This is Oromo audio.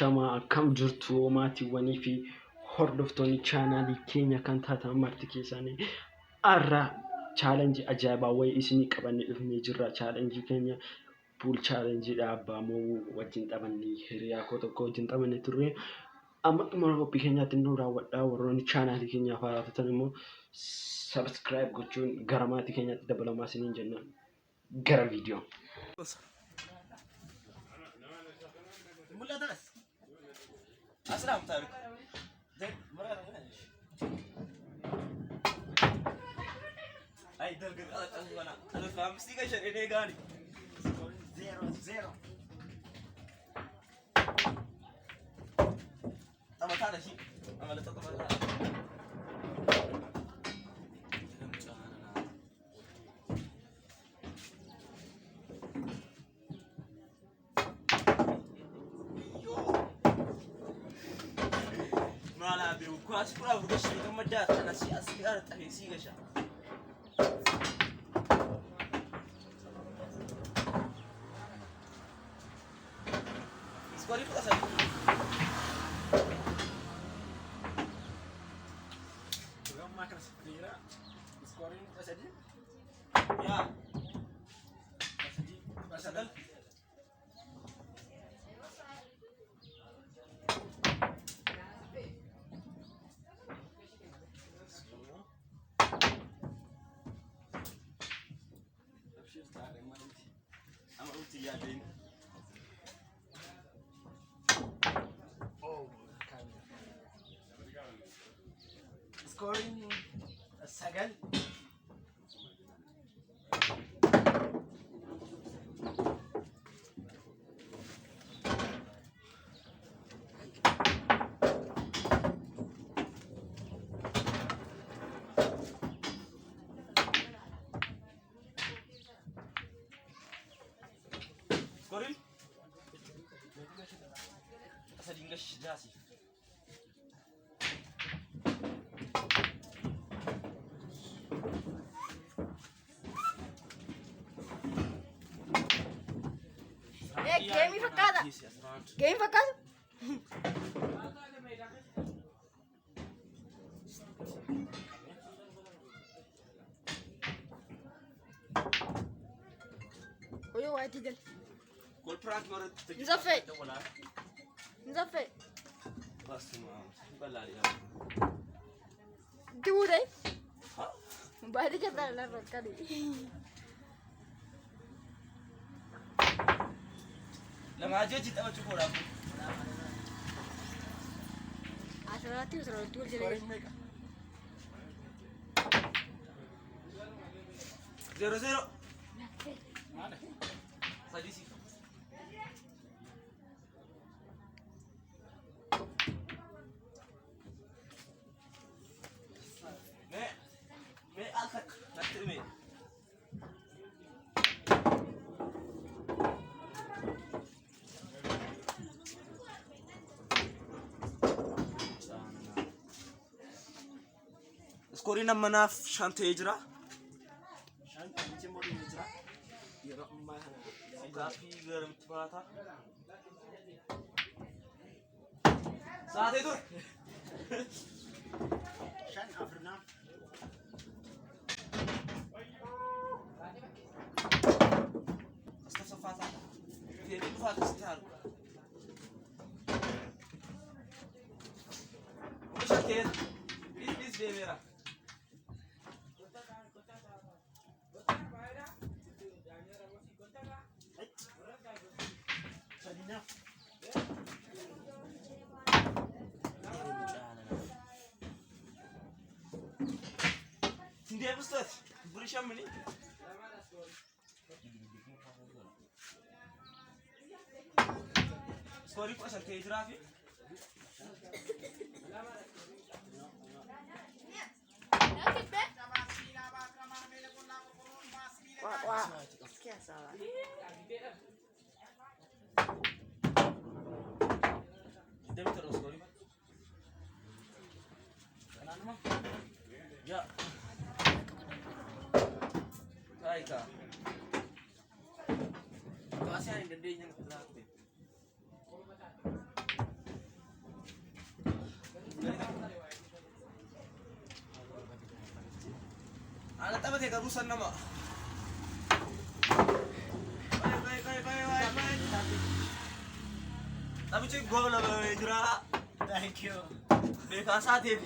Ashama akkam jirtu maatiiwwanii fi hordoftoonni chaanaalii keenya kan taatan marti keessanii arra challenge ajaa'ibaa wayii isinii qabannee dhufnee jirra. Challenge keenya pool challenge dha. Abbaa moo wajjin taphannee hiriyaa koo tokko wajjin taphannee turre. Amma dhuma qophii keenyaatti nu raawwadhaa. Warroonni chaanaalii keenyaaf haaraa immoo subscribe gochuun gara maatii keenyaatti dabalamaa isiniin jenna. Gara viidiyoo. Asalaam tarik. Ay dalga ana ana famsi ka shari ne gani. 0-0. Amata da shi. Amala ta ta. Quase por algo deixa eu uma data na cidade tá resiga já. Escolhe para sair. Jogar uma máquina suprira. Escolhe para sair. Ya. Para sair. Scoring a second. Scoring? Asal English jasi. Game fakkaata. Game fakkaata. Oyo waa digal. Kol prank mara Nzaffe. Nzaffe. Basma. Balali. Dure. Baadi jata la rakadi. Lama ajeji tahu cukup lah. Asal tu jadi. 0-0. Mana? Tadi sih. Me altak nanti me. Scoring manaf shante ijra. Shante cimol ijra. Yerokma kafi garam tibata. Saat itu. Shan Afrina. Astagfirullah. Dia itu fakir sekali. Mustahil. Ini dia merah. Dia Ustaz, berusia menit. Sorry Pak, saya hijrah ya. Wah, sekian salah. Dia terus sorry Pak. Kanan mah. Ya. Baiklah. Kelasnya yang gede yang belakang. taphatee garuu san nama. Taphichi goola jira. Thank you. Beekaa isaatiin.